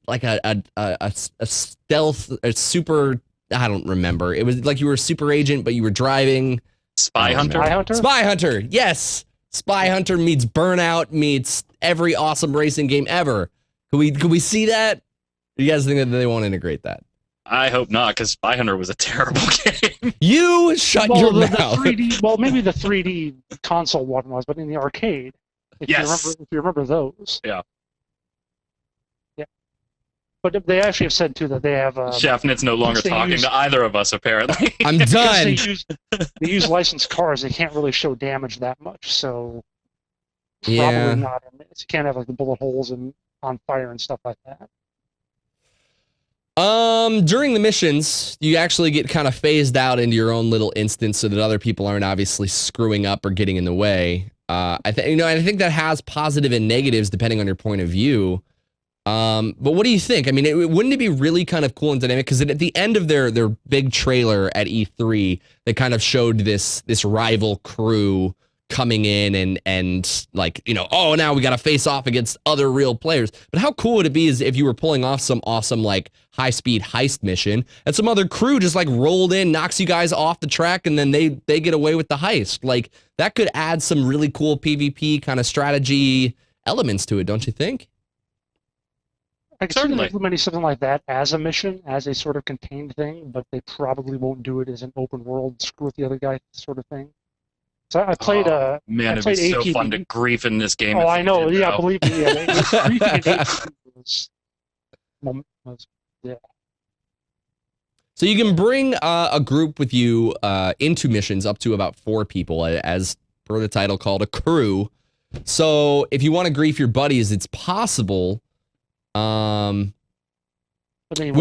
C: like a stealth, a super, I don't remember. It was like you were a super agent, but you were driving.
E: Spy Hunter?
C: Spy Hunter, yes. Spy Hunter meets Burnout meets every awesome racing game ever. Could we see that? Do you guys think that they won't integrate that?
E: I hope not, because Spy Hunter was a terrible game.
C: You shut your mouth.
D: The 3D, well, maybe the 3D console one was, but in the arcade, if you remember those.
E: Yeah.
D: Yeah. But they actually have said too that they have.
E: Schaffnit's no longer talking to either of us, apparently.
C: I'm done.
D: They use licensed cars. They can't really show damage that much, so probably
C: Yeah.
D: not in this. You can't have like the bullet holes and on fire and stuff like that.
C: During the missions, you actually get kind of phased out into your own little instance so that other people aren't obviously screwing up or getting in the way. I think that has positive and negatives depending on your point of view. But what do you think? I mean, wouldn't it be really kind of cool and dynamic? Because at the end of their big trailer at E3, they kind of showed this rival crew coming in and like, oh, now we got to face off against other real players. But how cool would it be is if you were pulling off some awesome like high-speed heist mission and some other crew just like rolled in, knocks you guys off the track, and then they get away with the heist. Like, that could add some really cool PvP kind of strategy elements to it, don't you think?
D: I can certainly implement something like that as a mission, as a sort of contained thing, but they probably won't do it as an open world, screw with the other guy sort of thing. So I played
E: man, it'd be so fun to grief in this game.
D: Oh, I know. Yeah, believe me. Yeah, griefing in yeah.
C: So you can bring a group with you into missions up to about 4 people, as per the title, called a crew. So if you want to grief your buddies, it's possible. Which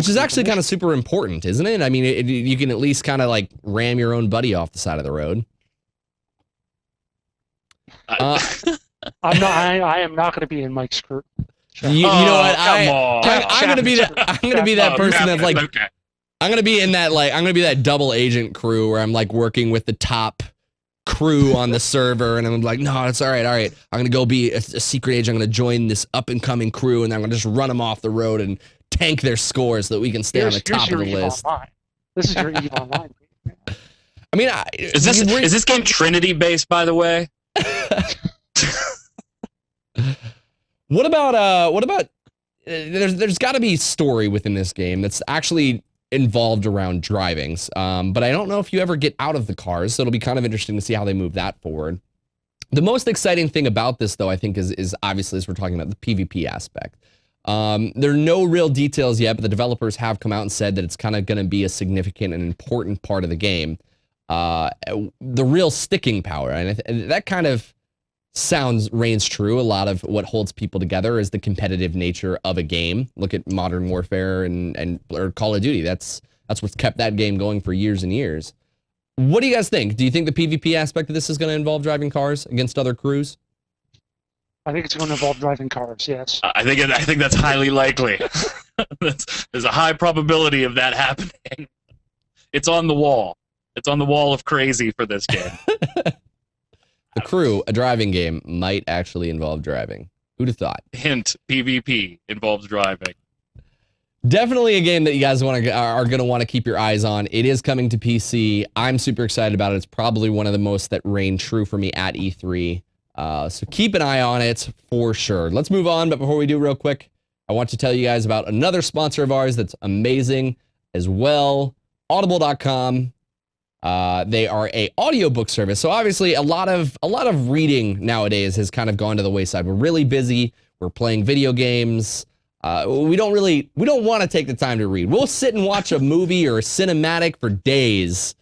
C: is actually kind of super important, isn't it? I mean, you can at least kind of like ram your own buddy off the side of the road.
D: I am not going to be in Mike's crew.
C: You know what? I'm going to be that. I'm going to be that person that's like. Okay. I'm going to be in that like. I'm going to be that double agent crew where I'm like working with the top crew on the server, and I'm like, no, it's all right. I'm going to go be a secret agent. I'm going to join this up and coming crew, and I'm going to just run them off the road and tank their scores so that we can stay on the top of the list.
D: Online. This is your EVE Online.
C: I mean,
E: is this game Trinity based, by the way?
C: What about there's got to be story within this game that's actually involved around drivings, but I don't know if you ever get out of the cars, so it'll be kind of interesting to see how they move that forward. The most exciting thing about this, though, I think is obviously, as we're talking about, the PvP aspect. There are no real details yet, but the developers have come out and said that it's kind of going to be a significant and important part of the game. The real sticking power, and that kind of reigns true. A lot of what holds people together is the competitive nature of a game. Look at Modern Warfare or Call of Duty. That's That's what's kept that game going for years and years. What do you guys think? Do you think the PvP aspect of this is going to involve driving cars against other crews?
D: I think it's going to involve driving cars. Yes.
E: I think that's highly likely. There's a high probability of that happening. It's on the wall. It's on the wall of crazy for this game.
C: The Crew, a driving game, might actually involve driving. Who'd have thought?
E: Hint: PvP involves driving.
C: Definitely a game that you guys are going to want to keep your eyes on. It is coming to PC. I'm super excited about it. It's probably one of the most that reign true for me at E3. So keep an eye on it for sure. Let's move on, but before we do, real quick, I want to tell you guys about another sponsor of ours that's amazing as well, Audible.com. They are a audiobook service. So obviously a lot of reading nowadays has kind of gone to the wayside. We're really busy. We're playing video games. We don't want to take the time to read. We'll sit and watch a movie or a cinematic for days,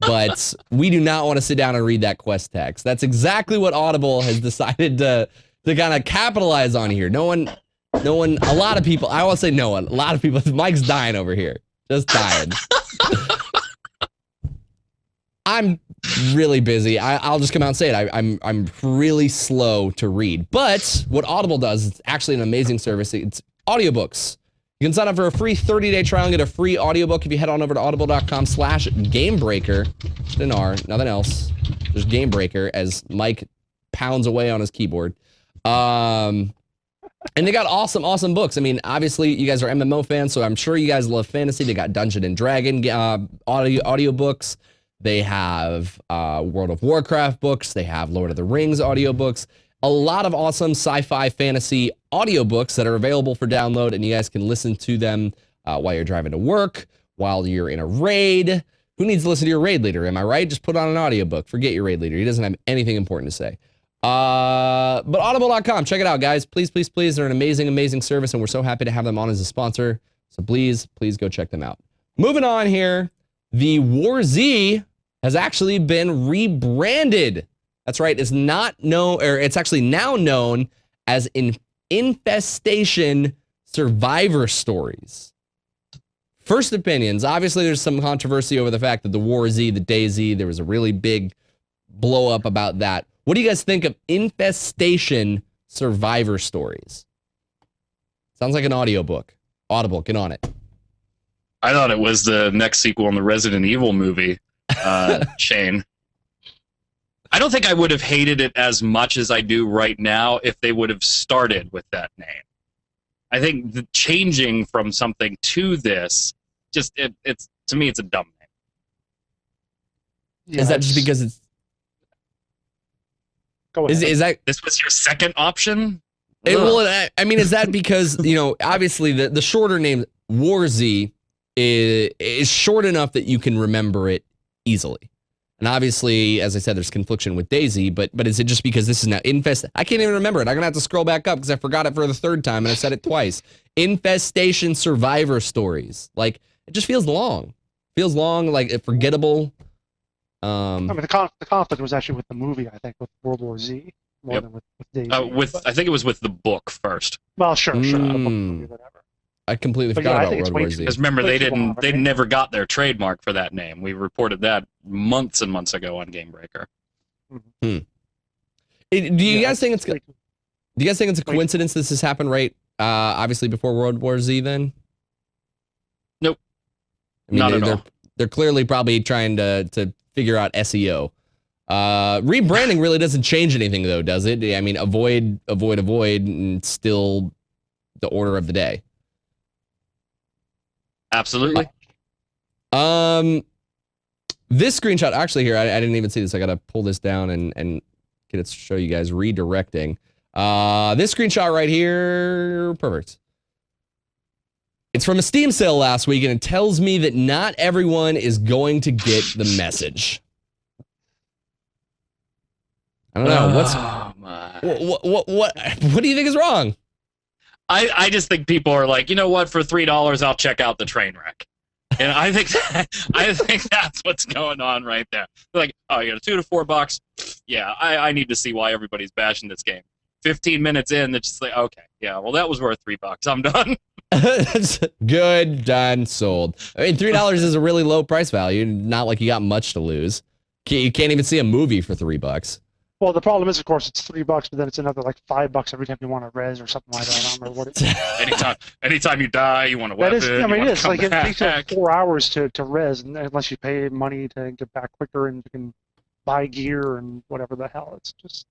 C: but we do not want to sit down and read that quest text. That's exactly what Audible has decided to kind of capitalize on here. No one, a lot of people, I won't say no one, a lot of people, Mike's dying over here. Just dying. I'm really busy. I'll just come out and say it. I'm really slow to read. But what Audible does, it's actually an amazing service. It's audiobooks. You can sign up for a free 30-day trial and get a free audiobook if you head on over to audible.com/gamebreaker. Just an R, nothing else. Just Gamebreaker as Mike pounds away on his keyboard. And they got awesome books. I mean, obviously, you guys are MMO fans, so I'm sure you guys love fantasy. They got Dungeon and Dragon audiobooks. They have World of Warcraft books. They have Lord of the Rings audiobooks. A lot of awesome sci-fi fantasy audiobooks that are available for download, and you guys can listen to them while you're driving to work, while you're in a raid. Who needs to listen to your raid leader? Am I right? Just put on an audiobook. Forget your raid leader. He doesn't have anything important to say. But audible.com, check it out, guys. Please. They're an amazing service, and we're so happy to have them on as a sponsor. So please go check them out. Moving on here, the War Z has actually been rebranded. That's right. It's actually now known as Infestation Survivor Stories. First opinions. Obviously, there's some controversy over the fact that the War Z, the DayZ, there was a really big blow up about that. What do you guys think of Infestation Survivor Stories? Sounds like an audiobook. Audible, get on it.
E: I thought it was the next sequel in the Resident Evil movie chain. I don't think I would have hated it as much as I do right now if they would have started with that name. I think the changing from something to this, it's to me, it's a dumb name.
D: Yeah,
C: Is that just because it's...
D: Go ahead.
C: Is that...
E: This was your second option?
C: Well, I mean, is that because, obviously the shorter name War Z is short enough that you can remember it easily. And obviously, as I said, there's confliction with DayZ, but is it just because this is now I can't even remember it. I'm going to have to scroll back up because I forgot it for the third time and I said it twice. Infestation Survivor Stories. Like, it just feels long. Feels long, like forgettable.
D: I mean, the conflict was actually with the movie, I think, with World War Z, more than with DayZ.
E: I think it was with the book first.
D: Well, sure. The book, movie, whatever.
C: I completely forgot about World War Z.
E: Because remember, they never got their trademark for that name. We reported that months and months ago on Gamebreaker.
C: Do you guys think it's a coincidence this has happened right? Obviously before World War Z, then.
E: Nope.
C: I mean,
E: Not at all.
C: They're clearly probably trying to figure out SEO. Rebranding really doesn't change anything, though, does it? I mean, avoid, and it's still the order of the day.
E: Absolutely.
C: This screenshot, actually here, I didn't even see this. I got to pull this down and get it to show you guys redirecting. This screenshot right here, perfect. It's from a Steam sale last week, and it tells me that not everyone is going to get the message. I don't know. What do you think is wrong?
E: I just think people are like, you know what? For $3, I'll check out the train wreck, and I think that's what's going on right there. They're like, oh, you got $2 to $4. Yeah, I need to see why everybody's bashing this game. 15 minutes in, they're just like, okay, yeah, well, that was worth $3. I'm done.
C: Good, done, sold. I mean, $3 is a really low price value. Not like you got much to lose. You can't even see a movie for $3.
D: Well, the problem is, of course, it's $3, but then it's another like $5 every time you want to res or something like that. I don't remember what it.
E: anytime you die, you want a
D: That
E: weapon.
D: is, I mean, it is like it takes
E: back.
D: 4 hours to res, unless you pay money to get back quicker and you can buy gear and whatever the hell. It's just.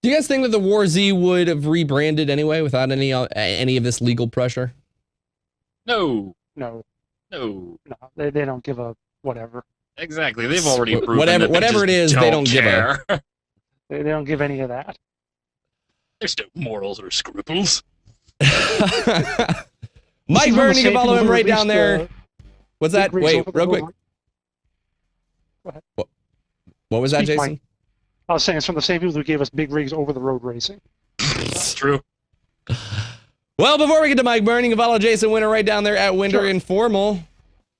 C: Do you guys think that the War Z would have rebranded anyway without any of this legal pressure?
E: No,
D: No,
E: no.
D: they don't give a whatever.
E: Exactly. They've already proven
C: Whatever
E: that
C: it is, they don't give
E: care.
D: They don't give any of that.
E: There's no morals or scruples.
C: Mike Byrne, you can follow him right down there. What's that? Wait, real quick.
D: Go ahead.
C: What was that,
D: Speak,
C: Jason?
D: Mike. I was saying it's from the same people who gave us big rigs over the road racing.
E: That's true.
C: Well, before we get to Mike Byrne, you can follow Jason Winter right down there at Winter
D: Sure.
C: Informal.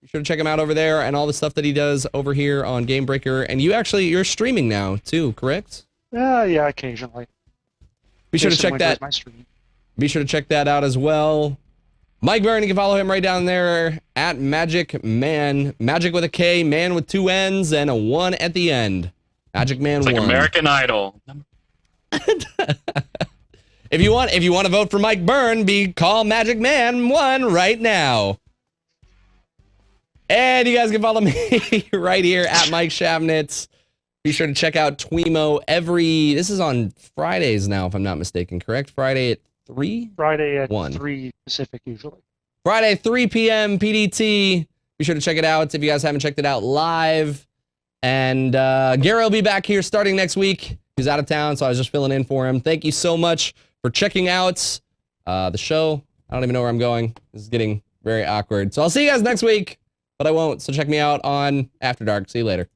C: Be sure to check him out over there and all the stuff that he does over here on Game Breaker. And you're streaming now too, correct?
D: Yeah, occasionally.
C: Be sure to
D: Jason
C: check
D: Winter is
C: that.
D: my stream.
C: Be sure to check that out as well. Mike Byrne, you can follow him right down there at Magic Man. Magic with a K, man with 2 N's and a 1 at the end. Magic Man
E: It's like
C: 1.
E: American Idol.
C: If you want to vote for Mike Byrne, call Magic Man 1 right now. And you guys can follow me right here at Mike Shavnitz. Be sure to check out TWIMMO this is on Fridays now, if I'm not mistaken, correct? Friday at 3?
D: Friday at
C: 1.
D: 3 Pacific, usually.
C: Friday, 3 p.m. PDT. Be sure to check it out if you guys haven't checked it out live. And Gary will be back here starting next week. He's out of town, so I was just filling in for him. Thank you so much for checking out the show. I don't even know where I'm going. This is getting very awkward. So I'll see you guys next week, but I won't. So check me out on After Dark. See you later.